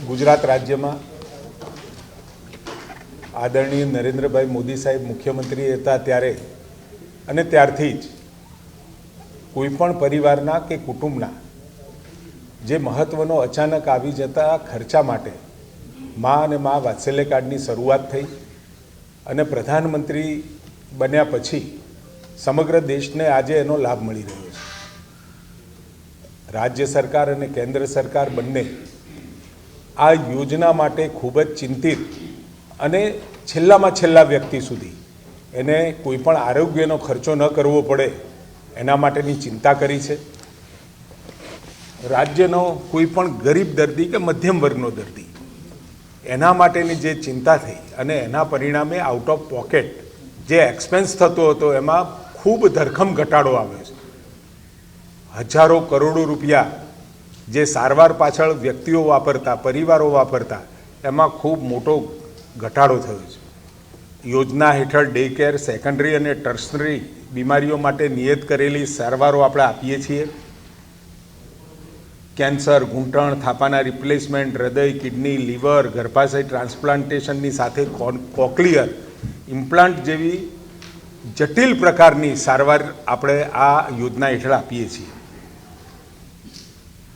ગુજરાત રાજ્યમાં આદરણીય નરેન્દ્રભાઈ મોદી સાહેબ મુખ્યમંત્રી હતા ત્યારે અને ત્યારથી જ કોઈપણ પરિવારના કે કુટુંબના જે મહત્ત્વનો અચાનક આવી જતા ખર્ચા માટે મા અને મા વાત્સલ્ય કાર્ડની શરૂઆત થઈ અને પ્રધાનમંત્રી બન્યા પછી સમગ્ર દેશને આજે એનો લાભ મળી રહ્યો છે। રાજ્ય સરકાર અને કેન્દ્ર સરકાર બંને આ યોજના માટે ખૂબ જ ચિંતિત અને છેલ્લામાં છેલ્લા વ્યક્તિ સુધી એને કોઈપણ આરોગ્યનો ખર્ચો ન કરવો પડે એના માટેની ચિંતા કરી છે। રાજ્યનો કોઈપણ ગરીબ દર્દી કે મધ્યમ વર્ગનો દર્દી એના માટેની જે ચિંતા થઈ અને એના પરિણામે આઉટ ઓફ પોકેટ જે એક્સપેન્સ થતો હતો એમાં ખૂબ ધરખમ ઘટાડો આવ્યો છે। હજારો કરોડો રૂપિયા જે સારવાર પાછળ વ્યક્તિઓ વાપરતા પરિવારો વાપરતા એમાં ખૂબ મોટો ઘટાડો થયો છે। યોજના હેઠળ ડે કેર સેકન્ડરી અને ટર્શનરી બીમારીઓ માટે નિયત કરેલી સારવારો આપણે આપીએ છીએ। કેન્સર, ઘૂંટણ, થાપાના રિપ્લેસમેન્ટ, હૃદય, કિડની, લીવર, ગર્ભાશય ટ્રાન્સપ્લાન્ટેશનની સાથે કોક્લિયર ઇમ્પ્લાન્ટ જેવી જટિલ પ્રકારની સારવાર આપણે આ યોજના હેઠળ આપીએ છીએ।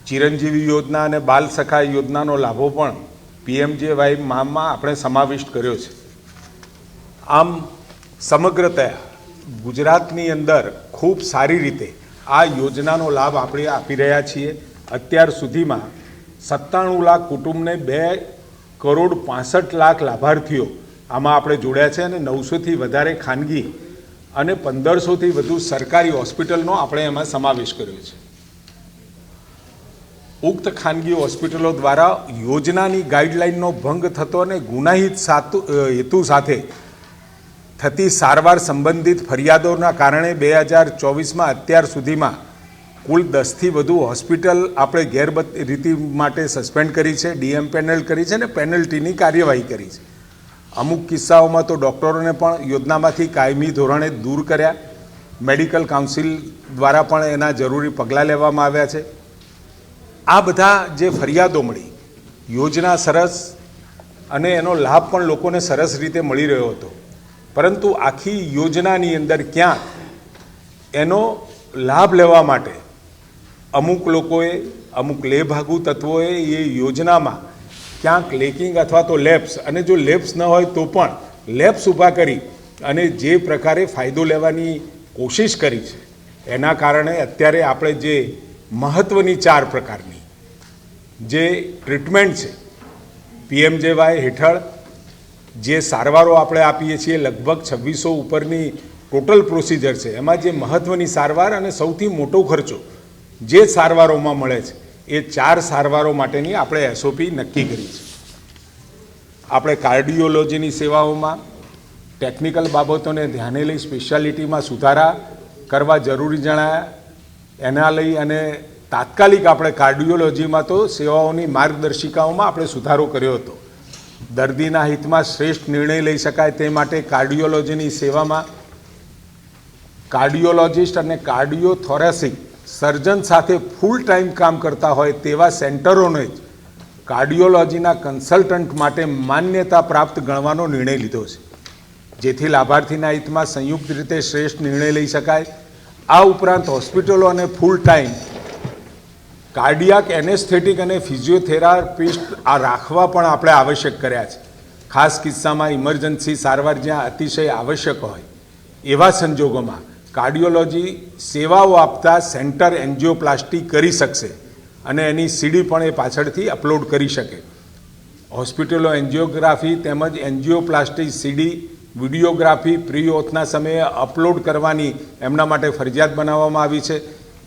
ચિરંજીવી યોજના અને બાલ સખા યોજનાનો લાભો પણ PMJY માં આપણે સમાવિષ્ટ કર્યો છે। આમ સમગ્રતયા ગુજરાતની અંદર ખૂબ સારી રીતે આ યોજનાનો લાભ આપણે આપી રહ્યા છીએ। અત્યાર સુધીમાં 97 લાખ કુટુંબને 2,65,00,000 લાભાર્થીઓ આમાં આપણે જોડ્યા છે અને 900થી વધારે ખાનગી અને 1500થી વધુ સરકારી હોસ્પિટલનો આપણે એમાં સમાવેશ કર્યો છે। ઉક્ત ખાનગી હોસ્પિટલો દ્વારા યોજનાની ગાઈડલાઇનનો ભંગ થતો અને ગુનાહિત હેતુ સાથે થતી સારવાર સંબંધિત ફરિયાદોના કારણે 2024માં અત્યાર સુધીમાં કુલ 10થી વધુ હોસ્પિટલ આપણે ગેરરીતિ માટે સસ્પેન્ડ કરી છે, DM પેનલ કરી છે અને પેનલ્ટીની કાર્યવાહી કરી છે। અમુક કિસ્સાઓમાં તો ડૉક્ટરોને પણ યોજનામાંથી કાયમી ધોરણે દૂર કર્યા। મેડિકલ કાઉન્સિલ દ્વારા પણ એના જરૂરી પગલાં લેવામાં આવ્યા છે। આ બધા જે ફરિયાદો મળી યોજના સરસ અને એનો લાભ પણ લોકોને સરસ રીતે મળી રહ્યો હતો, પરંતુ આખી યોજનાની અંદર ક્યાંક એનો લાભ લેવા માટે અમુક લોકોએ અમુક લેભાગુ તત્વોએ એ યોજનામાં ક્યાંક લેકિંગ અથવા તો લેપ્સ અને જો લેપ્સ ન હોય તો પણ લેપ્સ ઊભા કરી અને જે પ્રકારે ફાયદો લેવાની કોશિશ કરી છે એના કારણે અત્યારે આપણે જે મહત્ત્વની 4 પ્રકારની જે ટ્રીટમેન્ટ છે PMJY હેઠળ જે સારવારો આપણે આપીએ છીએ લગભગ 2600 ઉપરની ટોટલ પ્રોસિજર છે, એમાં જે મહત્ત્વની સારવાર અને સૌથી મોટો ખર્ચો જે સારવારોમાં મળે છે એ 4 સારવારો માટેની આપણે SOP નક્કી કરી છે। આપણે કાર્ડિયોલોજીની સેવાઓમાં ટેકનિકલ બાબતોને ધ્યાને લઈ સ્પેશિયાલિટીમાં સુધારા કરવા જરૂરી જણાયા। એના લઈ અને તાત્કાલિક આપણે કાર્ડિયોલોજીમાં તો સેવાઓની માર્ગદર્શિકાઓમાં આપણે સુધારો કર્યો હતો। દર્દીના હિતમાં શ્રેષ્ઠ નિર્ણય લઈ શકાય તે માટે કાર્ડિયોલોજીની સેવામાં કાર્ડિયોલોજિસ્ટ અને કાર્ડિયોથોરેસિક સર્જન સાથે ફૂલ ટાઈમ કામ કરતા હોય તેવા સેન્ટરોને જ કાર્ડિયોલોજીના કન્સલ્ટન્ટ માટે માન્યતા પ્રાપ્ત ગણવાનો નિર્ણય લીધો છે, જેથી લાભાર્થીના હિતમાં સંયુક્ત રીતે શ્રેષ્ઠ નિર્ણય લઈ શકાય। આ ઉપરાંત હોસ્પિટલો અને ફૂલ ટાઈમ કાર્ડિયાક એનેસ્થેટિક અને ફિઝિયોથેરાપિસ્ટ આ રાખવા પણ આપણે આવશ્યક કર્યા છે। ખાસ કિસ્સામાં ઇમરજન્સી સારવાર જ્યાં અતિશય આવશ્યક હોય એવા સંજોગોમાં કાર્ડિયોલોજી સેવાઓ આપતા સેન્ટર એન્જિયોપ્લાસ્ટી કરી શકશે અને એની CD પણ એ પાછળથી અપલોડ કરી શકે। હોસ્પિટલો એન્જિયોગ્રાફી તેમજ એન્જિયોપ્લાસ્ટી CD વિડીયોગ્રાફી પ્રી ઓથના સમયે અપલોડ કરવાની એમના માટે ફરજિયાત બનાવવામાં આવી છે।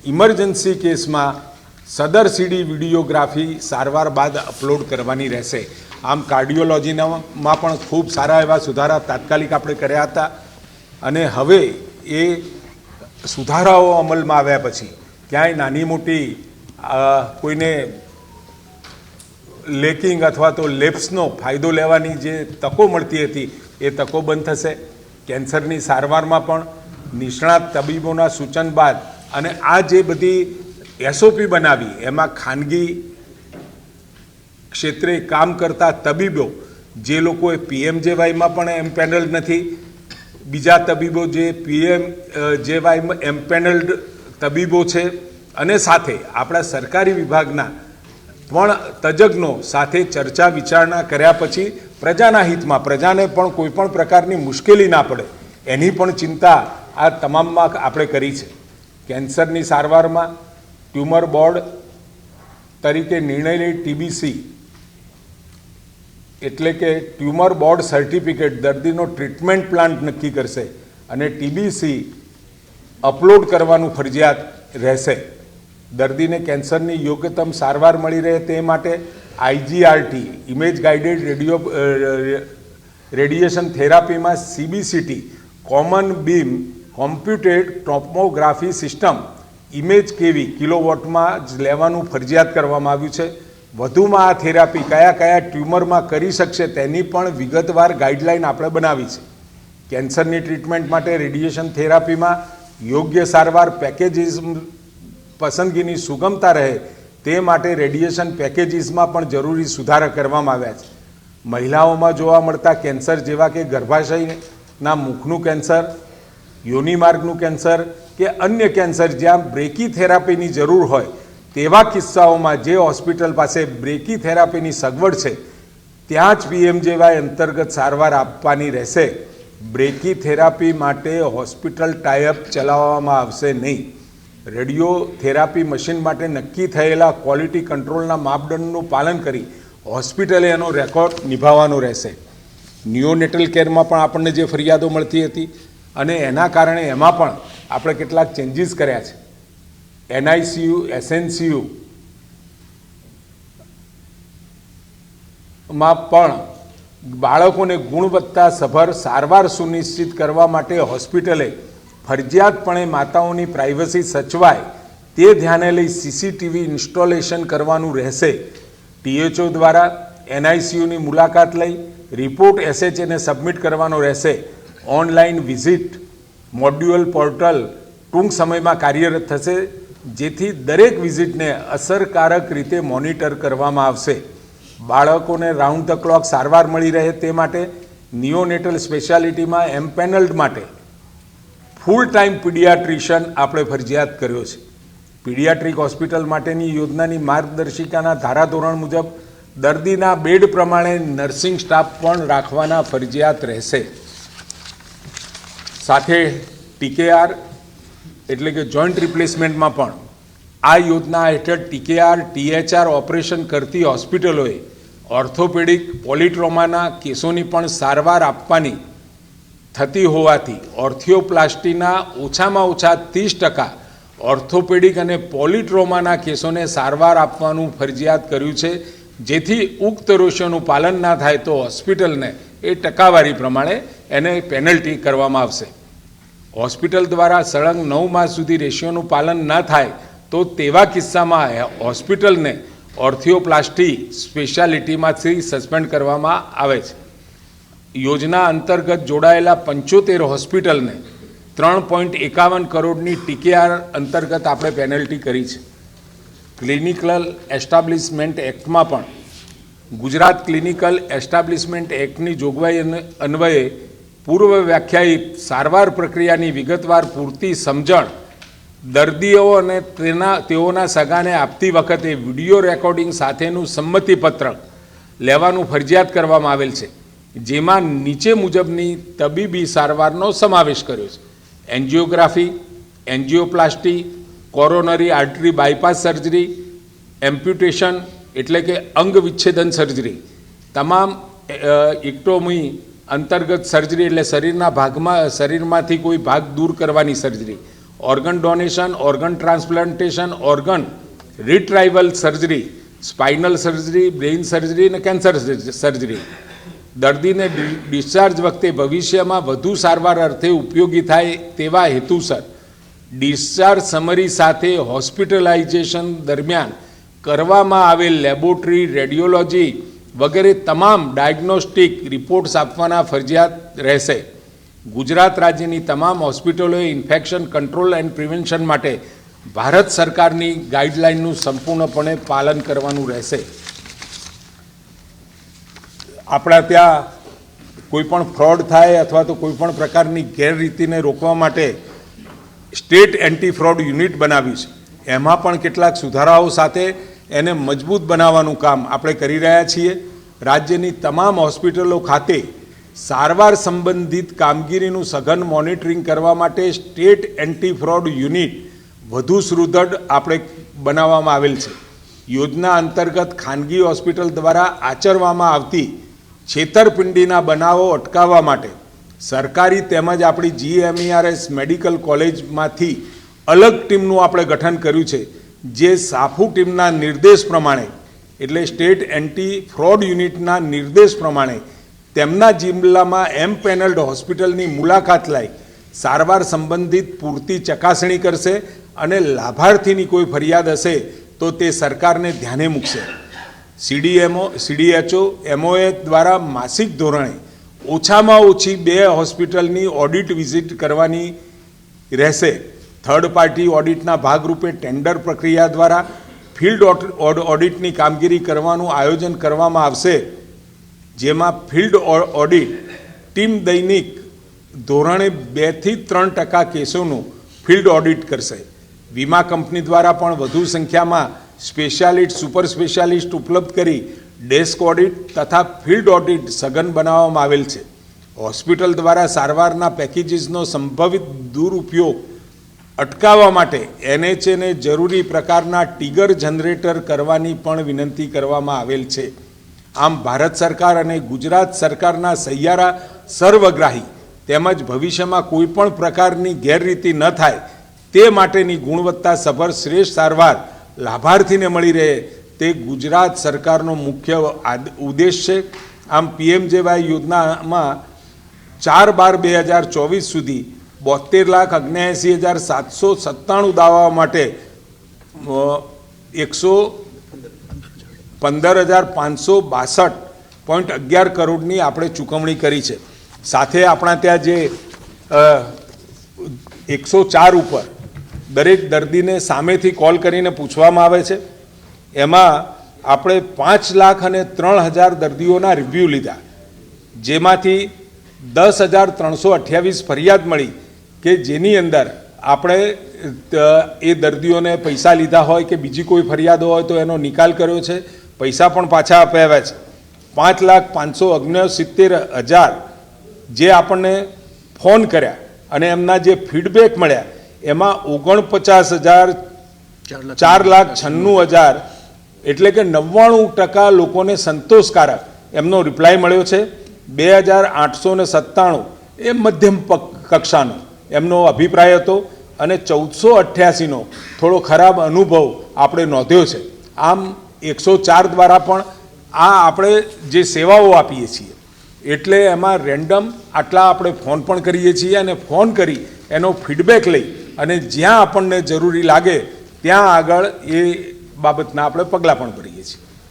ઇમરજન્સી કેસમાં સદર CD વિડીયોગ્રાફી સારવાર બાદ અપલોડ કરવાની રહેશે। આમ કાર્ડિયોલોજીમાં પણ ખૂબ સારા એવા સુધારા તાત્કાલિક આપણે કર્યા હતા અને હવે એ સુધારાઓ અમલમાં આવ્યા પછી ક્યાંય નાની મોટી કોઈને લેકિંગ અથવા તો લેપ્સનો ફાયદો લેવાની જે તકો મળતી હતી એ તકો બંધ થશે। કેન્સરની સારવારમાં પણ નિષ્ણાત તબીબોના સૂચન બાદ અને આ જે બધી SOP બનાવી એમાં ખાનગી ક્ષેત્રે કામ કરતા તબીબો, જે લોકોએ PMJYમાં પણ એમ્પેનલ્ડ નથી, બીજા તબીબો જે PMJYમાં એમ્પેનલ્ડ તબીબો છે, અને સાથે આપણા સરકારી વિભાગના પણ તજજ્ઞો સાથે ચર્ચા વિચારણા કર્યા પછી પ્રજાના હિતમાં, પ્રજાને પણ કોઈ પણ પ્રકારની મુશ્કેલી ના પડે એની પણ ચિંતા આ તમામમાં આપણે કરી છે. કેન્સરની સારવારમાં ટ્યુમર બોર્ડ તરીકે નિર્ણય લઈ TBC એટલે કે ટ્યુમર બોર્ડ સર્ટિફિકેટ દર્દીનો ટ્રીટમેન્ટ પ્લાન નક્કી કરશે અને TBC અપલોડ કરવાનું ફરજિયાત રહેશે. દર્દીને કેન્સરની યોગ્યતમ સારવાર મળી રહે તે માટે IGRT ઇમેજ ગાઇડેડ રેડિયેશન થેરાપીમાં CBCT common beam computed tomography system image kV કિલોવોટમાં જ લેવાનું ફરજિયાત કરવામાં આવ્યું છે. વધુમાં આ થેરાપી કયા કયા ટ્યુમરમાં કરી શકશે તેની પણ વિગતવાર ગાઈડલાઈન આપણે બનાવી છે. કેન્સરની ટ્રીટમેન્ટ માટે રેડિયેશન થેરાપીમાં યોગ્ય સારવાર પેકેજીસ પસંદગીની સુગમતા રહે તે માટે રેડિયેશન પેકેજીસમાં પણ જરૂરી સુધારા કરવામાં આવ્યા છે. મહિલાઓમાં જોવા મળતા કેન્સર જેવા કે ગર્ભાશયના મુખનું કેન્સર, યોનિમાર્ગનું કેન્સર કે અન્ય કેન્સર જ્યાં બ્રેકી થેરાપીની જરૂર હોય તેવા કિસ્સાઓમાં જે હોસ્પિટલ પાસે બ્રેકી થેરાપીની સગવડ છે ત્યાં જ PMJY અંતર્ગત સારવાર આપવાની રહેશે. બ્રેકી થેરાપી માટે હોસ્પિટલ ટાઈઅપ ચલાવવામાં આવશે નહીં. રેડિયોથેરાપી મશીન માટે નક્કી થયેલા ક્વોલિટી કંટ્રોલના માપદંડનું પાલન કરી હોસ્પિટલે એનો રેકોર્ડ નિભાવવાનો રહેશે. નિયોનેટલ કેરમાં પણ આપણને જે ફરિયાદો મળતી હતી અને એના કારણે એમાં પણ આપણે કેટલાક ચેન્જીસ કર્યા છે. NICU, SNCU માં પણ બાળકોને ગુણવત્તાસભર સારવાર સુનિશ્ચિત કરવા માટે હોસ્પિટલે ફરજિયાતપણે માતાઓની પ્રાઇવસી સચવાય તે ધ્યાને લઈ CCTV ઇન્સ્ટોલેશન કરવાનું રહેશે. THO દ્વારા NICUની મુલાકાત લઈ રિપોર્ટ SHAને સબમિટ કરવાનો રહેશે. ઓનલાઈન વિઝિટ મોડ્યુલ પોર્ટલ ટૂંક સમયમાં કાર્યરત થશે, જેથી દરેક વિઝિટને અસરકારક રીતે મોનિટર કરવામાં આવશે. બાળકોને રાઉન્ડ ધ ક્લોક સારવાર મળી રહે તે માટે નિયોનેટલ સ્પેશિયાલિટીમાં એમ્પેનલ્ડ માટે ફૂલ ટાઈમ પીડિયાટ્રિશિયન આપણે ફરજિયાત કર્યો છે. પીડિયાટ્રિક હોસ્પિટલ માટેની યોજનાની માર્ગદર્શિકાના ધારાધોરણ મુજબ દર્દીના બેડ પ્રમાણે નર્સિંગ સ્ટાફ પણ રાખવાના ફરજિયાત રહેશે. સાથે TKR એટલે કે જોઈન્ટ રિપ્લેસમેન્ટમાં પણ આ યોજના હેઠળ TKR THR ઓપરેશન કરતી હોસ્પિટલોએ ઓર્થોપેડિક પોલિટ્રોમાના કેસોની પણ સારવાર આપવાની થતી હોવાથી ઓર્થિયોપ્લાસ્ટીના ઓછામાં ઓછા 30% ઓર્થોપેડિક અને પોલિટ્રોમાના કેસોને સારવાર આપવાનું ફરજિયાત કર્યું છે, જેથી ઉક્ત રેશિયોનું પાલન ના થાય તો હોસ્પિટલને એ ટકાવારી પ્રમાણે એને પેનલ્ટી કરવામાં આવશે. હોસ્પિટલ દ્વારા સળંગ 9 માસ સુધી રેશિયોનું પાલન ન થાય તો તેવા કિસ્સામાં હોસ્પિટલને ઓર્થિયોપ્લાસ્ટી સ્પેશિયાલિટીમાંથી સસ્પેન્ડ કરવામાં આવે છે. યોજના અંતર્ગત જોડાયેલા 75 હોસ્પિટલને 3.51 કરોડની TKR અંતર્ગત આપણે પેનલ્ટી કરી છે. ક્લિનિકલ એસ્ટાબ્લિશમેન્ટ એક્ટમાં પણ ગુજરાત ક્લિનિકલ એસ્ટાબ્લિશમેન્ટ એક્ટની જોગવાઈ અન્વયે પૂર્વ વ્યાખ્યાયિત સારવાર પ્રક્રિયાની વિગતવાર પૂરતી સમજણ દર્દીઓ અને તેઓના સગાને આપતી વખતે વિડીયો રેકોર્ડિંગ સાથેનું સંમતિપત્ર લેવાનું ફરજિયાત કરવામાં આવેલ છે, જેમાં નીચે મુજબની તબીબી સારવારનો સમાવેશ કર્યો છે. Angiography, angioplasty, coronary artery bypass surgery, amputation એટલે કે અંગ વિચ્છેદન સર્જરી, તમામ ઇક્ટોમી અંતર્ગત સર્જરી એટલે શરીરમાંથી કોઈ ભાગ દૂર કરવાની surgery, organ donation, organ transplantation, organ રિટ્રાઇવલ surgery, spinal surgery, brain surgery અને કેન્સર સર્જરી. દર્દીને ડિસ્ચાર્જ વખતે ભવિષ્યમાં વધુ સારવાર અર્થે ઉપયોગી થાય તેવા હેતુસર ડિસ્ચાર્જ સમરી સાથે હોસ્પિટલાઇઝેશન દરમિયાન કરવામાં આવેલ લેબોરેટરી, રેડિયોલોજી વગેરે તમામ ડાયગ્નોસ્ટિક રિપોર્ટ્સ આપવાના ફરજિયાત રહેશે. ગુજરાત રાજ્યની તમામ હોસ્પિટલોએ ઇન્ફેક્શન કંટ્રોલ એન્ડ પ્રિવેન્શન માટે ભારત સરકારની ગાઈડલાઇનનું સંપૂર્ણપણે પાલન કરવાનું રહેશે. આપણા ત્યાં કોઈ પણ ફ્રોડ થાય અથવા તો કોઈ પણ પ્રકારની ગેરરીતિને રોકવા માટે સ્ટેટ એન્ટી ફ્રોડ યુનિટ બનાવી છે. એમાં પણ કેટલાક સુધારાઓ સાથે એને મજબૂત બનાવવાનું કામ આપણે કરી રહ્યા છીએ. રાજ્યની તમામ હોસ્પિટલો ખાતે સારવાર સંબંધિત કામગીરીનું સઘન મોનિટરિંગ કરવા માટે સ્ટેટ એન્ટી ફ્રોડ યુનિટ વધુ સુદૃઢ આપણે બનાવવામાં આવેલ છે. યોજના અંતર્ગત ખાનગી હોસ્પિટલ દ્વારા આચરવામાં આવતી છેતરપિંડીના બનાવો અટકાવવા માટે સરકારી તેમજ આપણી GMERS મેડિકલ કોલેજમાંથી અલગ ટીમનું આપણે ગઠન કર્યું છે, જે સાફુ ટીમના નિર્દેશ પ્રમાણે એટલે સ્ટેટ એન્ટી ફ્રોડ યુનિટના નિર્દેશ પ્રમાણે તેમના જિલ્લામાં એમ્પેનલ્ડ હોસ્પિટલની મુલાકાત લઈ સારવાર સંબંધિત પૂરતી ચકાસણી કરશે અને લાભાર્થીની કોઈ ફરિયાદ હશે તો તે સરકારને ધ્યાને મૂકશે. CDHO MOA દ્વારા માસિક ધોરણે ઓછામાં ઓછી 2 હોસ્પિટલની ઓડિટ વિઝિટ કરવાની રહેશે. થર્ડ પાર્ટી ઓડિટના ભાગરૂપે ટેન્ડર પ્રક્રિયા દ્વારા ફિલ્ડ ઓડિટની કામગીરી કરવાનું આયોજન કરવામાં આવશે, જેમાં ફિલ્ડ ઓડિટ ટીમ દૈનિક ધોરણે 2 થી 3% કેસોનું ફિલ્ડ ઓડિટ કરશે. વીમા કંપની દ્વારા પણ વધુ સંખ્યામાં સ્પેશિયાલિસ્ટ સુપર સ્પેશિયાલિસ્ટ ઉપલબ્ધ કરી ડેસ્ક ઓડિટ તથા ફિલ્ડ ઓડિટ સઘન બનાવવામાં આવેલ છે. હોસ્પિટલ દ્વારા સારવારના પેકેજીસનો સંભવિત દુરુપયોગ અટકાવવા માટે NHAને જરૂરી પ્રકારના ટિગર જનરેટર કરવાની પણ વિનંતી કરવામાં આવેલ છે. આમ ભારત સરકાર અને ગુજરાત સરકારના સહિયારા સર્વગ્રાહી તેમજ ભવિષ્યમાં કોઈ પણ પ્રકારની ગેરરીતિ ન થાય તે માટેની ગુણવત્તાસભર શ્રેષ્ઠ સારવાર લાભાર્થીને મળી રહે તે ગુજરાત સરકારનો મુખ્ય ઉદ્દેશ છે. આમ PMJY યોજનામાં 4/12/2024 સુધી 72,79,797 દાવાઓ માટે 115,562.11 કરોડની આપણે ચૂકવણી કરી છે. સાથે આપણા ત્યાં જે 104 ઉપર દરેક દર્દીને સામેથી કોલ કરીને પૂછવામાં આવે છે, એમાં આપણે 5,03,000 દર્દીઓના રિવ્યૂ લીધા, જેમાંથી 10,328 ફરિયાદ મળી કે જેની અંદર આપણે એ દર્દીઓને પૈસા લીધા હોય કે બીજી કોઈ ફરિયાદો હોય તો એનો નિકાલ કર્યો છે, પૈસા પણ પાછા અપાવ્યા છે. 5,569,000 જે આપણને ફોન કર્યા અને એમના જે ફીડબેક મળ્યા એમાં 4,96,000 એટલે કે 99% લોકોને સંતોષકારક એમનો રિપ્લાય મળ્યો છે. 2,897 એ મધ્યમ કક્ષાનો એમનો અભિપ્રાય હતો અને 1,488નો થોડો ખરાબ અનુભવ આપણે નોંધ્યો છે. આમ 104 દ્વારા પણ આ આપણે જે સેવાઓ આપીએ છીએ એટલે એમાં રેન્ડમ આટલા આપણે ફોન પણ કરીએ છીએ અને ફોન કરી એનો ફીડબેક લઈ અને જ્યાં આપણને જરૂરી લાગે ત્યાં આગળ એ બાબતના આપણે પગલાં પણ ભરીએ.